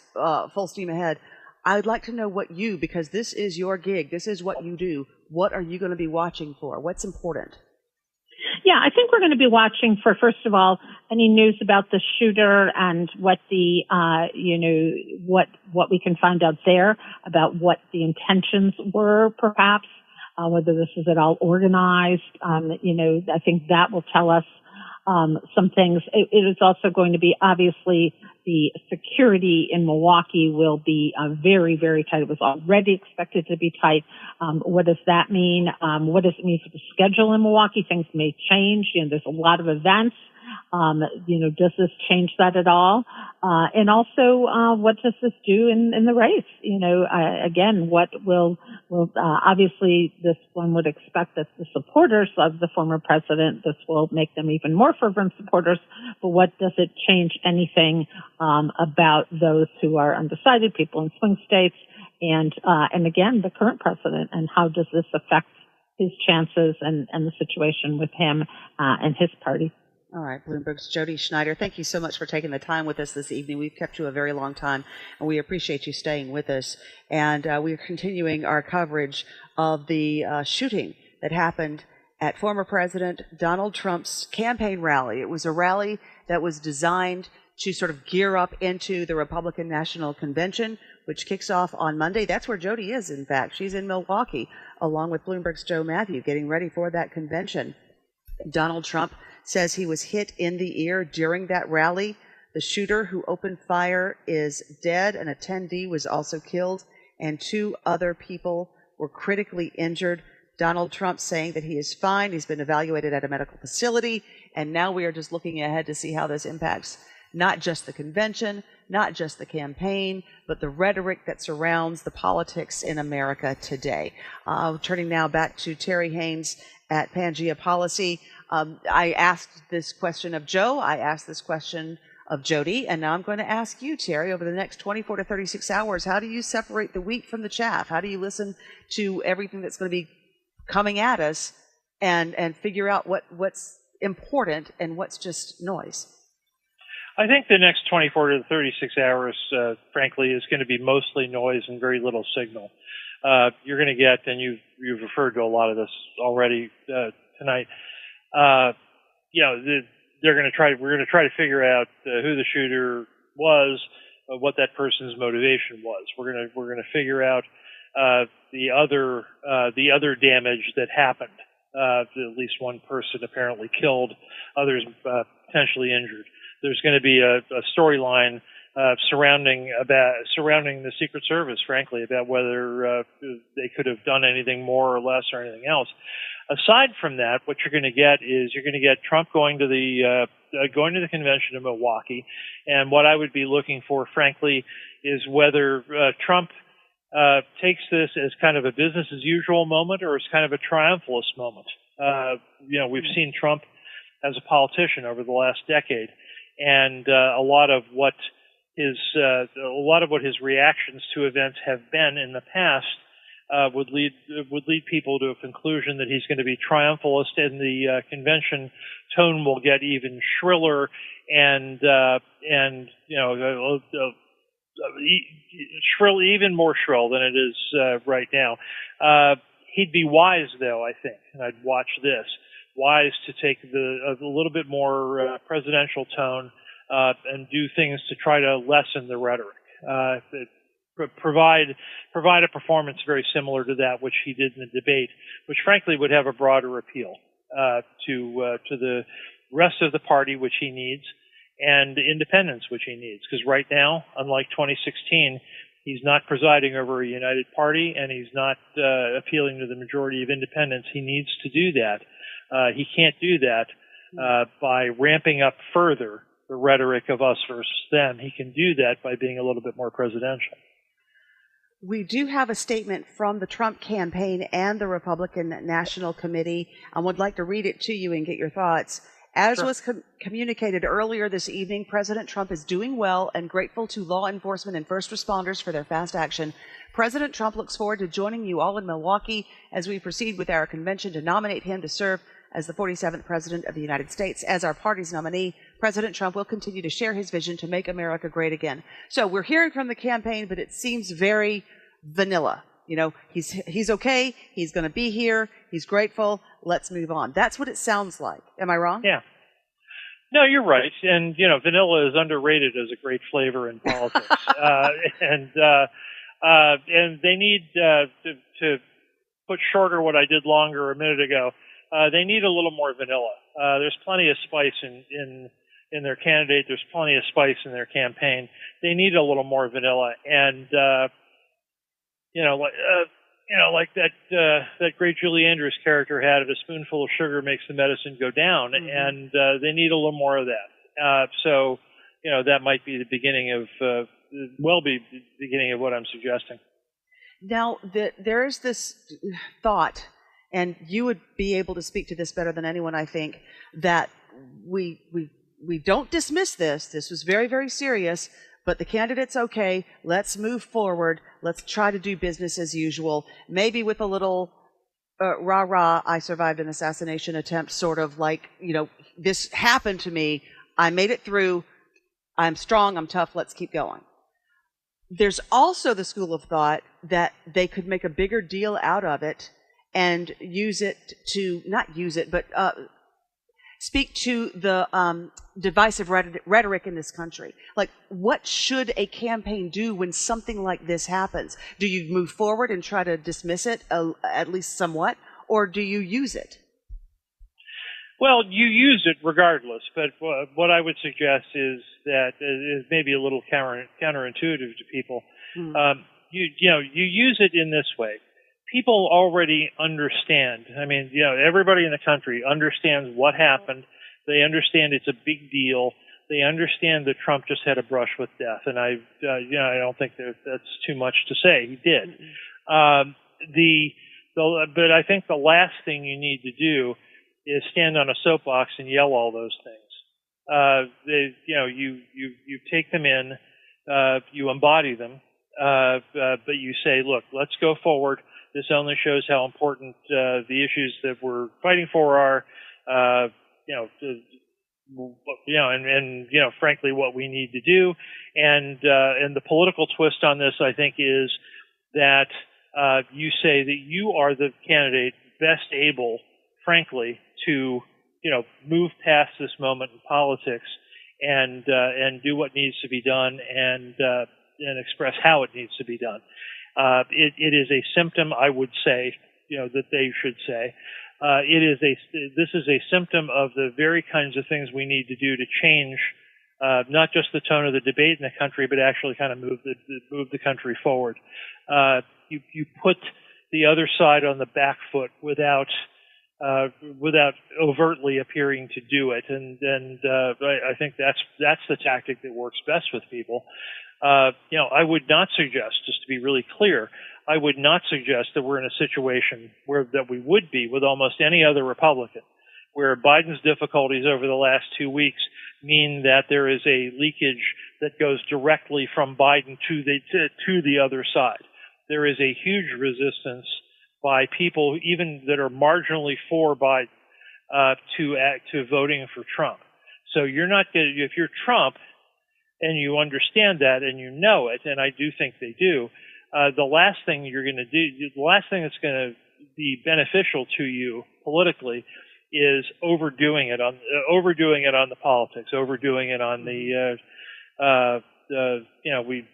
full steam ahead. I'd like to know because this is your gig, this is what you do, what are you going to be watching for? What's important? Yeah, I think we're going to be watching for, first of all, any news about the shooter and what what we can find out there about what the intentions were, perhaps, whether this is at all organized. I think that will tell us some things. It is also going to be, obviously, the security in Milwaukee will be very, very tight. It was already expected to be tight. What does that mean? What does it mean for the schedule in Milwaukee? Things may change. There's a lot of events. Does this change that at all? And also, what does this do in the race? Again, what will obviously this one would expect that the supporters of the former president, this will make them even more fervent supporters. But what does it change anything about those who are undecided, people in swing states, and again, the current president, and how does this affect his chances and the situation with him and his party? All right, Bloomberg's Jody Schneider, thank you so much for taking the time with us this evening. We've kept you a very long time, and we appreciate you staying with us. And we're continuing our coverage of the shooting that happened at former President Donald Trump's campaign rally. It was a rally that was designed to sort of gear up into the Republican National Convention, which kicks off on Monday. That's where Jody is, in fact. She's in Milwaukee, along with Bloomberg's Joe Matthew, getting ready for that convention. Donald Trump says he was hit in the ear during that rally. The shooter who opened fire is dead. An attendee was also killed, and 2 other people were critically injured. Donald Trump saying that he is fine. He's been evaluated at a medical facility, and now we are just looking ahead to see how this impacts not just the convention, not just the campaign, but the rhetoric that surrounds the politics in America today. Turning now back to Terry Haynes at Pangea Policy. I asked this question of Joe, I asked this question of Jody, and now I'm going to ask you, Terry, over the next 24 to 36 hours, how do you separate the wheat from the chaff? How do you listen to everything that's going to be coming at us and figure out what's important and what's just noise? I think the next 24 to 36 hours, frankly, is going to be mostly noise and very little signal. You're going to get, and you've referred to a lot of this already tonight, we're going to try to figure out who the shooter was, what that person's motivation was. We're going to figure out the other damage that happened. At least one person apparently killed, others potentially injured. There's going to be a storyline surrounding the Secret Service, frankly, about whether they could have done anything more or less or anything else. Aside from that, what you're going to get is Trump going to the convention in Milwaukee, and what I would be looking for, frankly, is whether Trump takes this as kind of a business as usual moment or as kind of a triumphalist moment. We've seen Trump as a politician over the last decade, and a lot of what his reactions to events have been in the past would lead people to a conclusion that he's going to be triumphalist, and the convention tone will get even shriller and shrill, even more shrill than it is right now. He'd be wise, though, I think, and I'd watch this, wise to take a little bit more presidential tone and do things to try to lessen the rhetoric. Provide a performance very similar to that which he did in the debate, which frankly would have a broader appeal to the rest of the party, which he needs, and independence, which he needs. Because right now, unlike 2016, he's not presiding over a united party, and he's not appealing to the majority of independents. He needs to do that. He can't do that by ramping up further the rhetoric of us versus them. He can do that by being a little bit more presidential. We do have a statement from the Trump campaign and the Republican National Committee. I would like to read it to you and get your thoughts. As was communicated earlier this evening, President Trump is doing well and grateful to law enforcement and first responders for their fast action. President Trump looks forward to joining you all in Milwaukee as we proceed with our convention to nominate him to serve as the 47th President of the United States. As our party's nominee, President Trump will continue to share his vision to make America great again. So we're hearing from the campaign, but it seems very vanilla. He's okay. He's going to be here. He's grateful. Let's move on. That's what it sounds like. Am I wrong? Yeah. No, you're right. And, vanilla is underrated as a great flavor in politics. And they need to put shorter what I did longer a minute ago. They need a little more vanilla. There's plenty of spice in their candidate. There's plenty of spice in their campaign. They need a little more vanilla. And, like that great Julie Andrews character had it, a spoonful of sugar makes the medicine go down. Mm-hmm. And they need a little more of that. So that might be the beginning of, be the beginning of what I'm suggesting. Now, there is this thought, and you would be able to speak to this better than anyone, I think, that we don't dismiss this. This was very, very serious, but the candidate's okay. Let's move forward. Let's try to do business as usual, maybe with a little rah-rah, I survived an assassination attempt, sort of like, this happened to me. I made it through. I'm strong. I'm tough. Let's keep going. There's also the school of thought that they could make a bigger deal out of it and use it to, not use it, but speak to the divisive rhetoric in this country. Like, what should a campaign do when something like this happens? Do you move forward and try to dismiss it, at least somewhat, or do you use it? Well, you use it regardless, but what I would suggest is that is maybe a little counterintuitive to people. You use it in this way. People already understand. I mean, everybody in the country understands what happened. They understand it's a big deal. They understand that Trump just had a brush with death, and I don't think that's too much to say. He did. But I think the last thing you need to do is stand on a soapbox and yell all those things. You take them in, you embody them, but you say, look, let's go forward. This only shows how important the issues that we're fighting for are, frankly, what we need to do. And the political twist on this, I think, is that you say that you are the candidate best able, frankly, to move past this moment in politics and do what needs to be done and express how it needs to be done. It is a symptom, I would say, that they should say. This is a symptom of the very kinds of things we need to do to change not just the tone of the debate in the country, but actually kind of move the country forward. You put the other side on the back foot without overtly appearing to do it, and I think that's the tactic that works best with people. I would not suggest, just to be really clear, I would not suggest that we're in a situation that we would be with almost any other Republican, where Biden's difficulties over the last 2 weeks mean that there is a leakage that goes directly from Biden to the other side. There is a huge resistance by people, even that are marginally for Biden, to voting for Trump. So you're not going to, if you're Trump and you understand that and you know it, and I do think they do, the last thing you're going to do, the last thing that's going to be beneficial to you politically is overdoing it on the politics, overdoing it on the we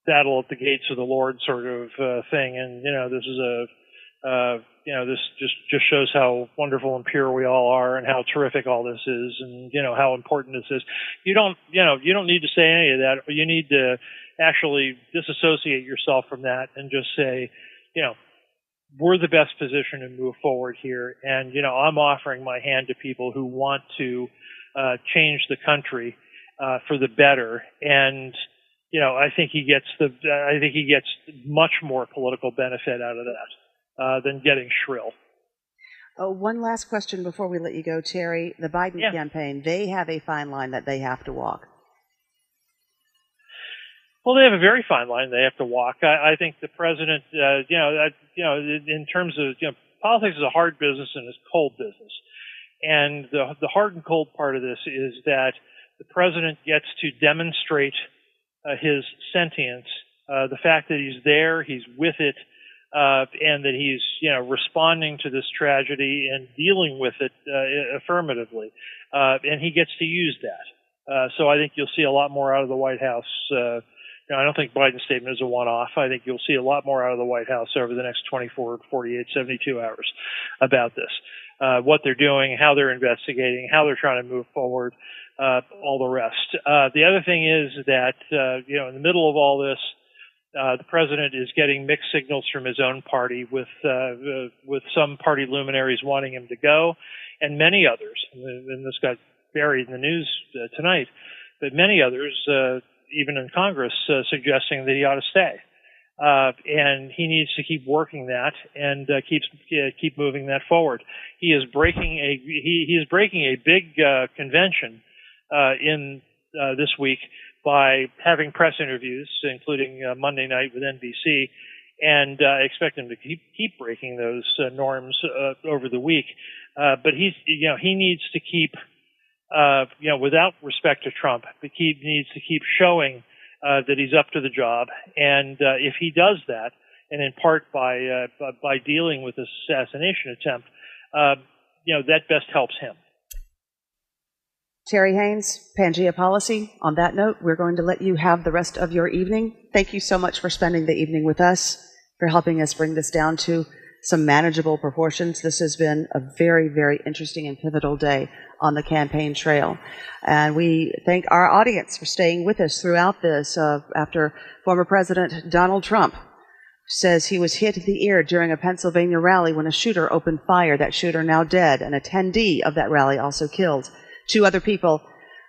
battle at the gates of the Lord sort of thing, and this is this just shows how wonderful and pure we all are, and how terrific all this is, and how important this is. You don't need to say any of that. You need to actually disassociate yourself from that and just say, we're the best position to move forward here, and I'm offering my hand to people who want to change the country for the better, and I think he gets much more political benefit out of that than getting shrill. One last question before we let you go, Terry. The Biden campaign, they have a fine line that they have to walk. Well, they have a very fine line they have to walk. I think the president, in terms of, politics is a hard business and it's cold business. And the hard and cold part of this is that the president gets to demonstrate his sentience, the fact that he's there, he's with it, and that he's, responding to this tragedy and dealing with it affirmatively. And he gets to use that. So I think you'll see a lot more out of the White House. I don't think Biden's statement is a one-off. I think you'll see a lot more out of the White House over the next 24, 48, 72 hours about this. What they're doing, how they're investigating, how they're trying to move forward, all the rest. The other thing is that, in the middle of all this, the president is getting mixed signals from his own party, with some party luminaries wanting him to go, and many others, and this got buried in the news tonight, but many others, even in Congress, suggesting that he ought to stay. And he needs to keep working that and keep moving that forward. He is breaking a big convention in this week by having press interviews, including Monday night with NBC, and I expect him to keep breaking those norms over the week. But he needs to keep, without respect to Trump, he needs to keep showing that he's up to the job. And if he does that, and in part by dealing with this assassination attempt, that best helps him. Terry Haynes, Pangea Policy. On that note, we're going to let you have the rest of your evening. Thank you so much for spending the evening with us, for helping us bring this down to some manageable proportions. This has been a very, very interesting and pivotal day on the campaign trail. And we thank our audience for staying with us throughout this after former President Donald Trump says he was hit in the ear during a Pennsylvania rally when a shooter opened fire. That shooter now dead. An attendee of that rally also killed. 2 other people,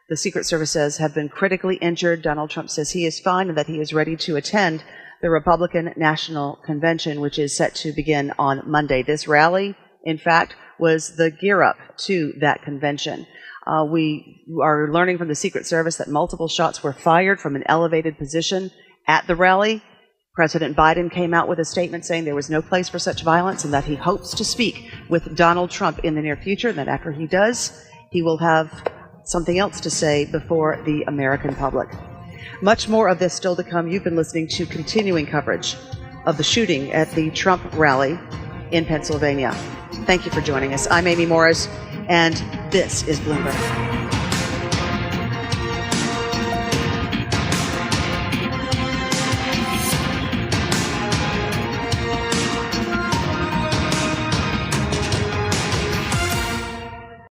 the Secret Service says, have been critically injured. Donald Trump says he is fine and that he is ready to attend the Republican National Convention, which is set to begin on Monday. This rally, in fact, was the gear-up to that convention. We are learning from the Secret Service that multiple shots were fired from an elevated position at the rally. President Biden came out with a statement saying there was no place for such violence and that he hopes to speak with Donald Trump in the near future, and that after he does, he will have something else to say before the American public. Much more of this still to come. You've been listening to continuing coverage of the shooting at the Trump rally in Pennsylvania. Thank you for joining us. I'm Amy Morris, and This is Bloomberg.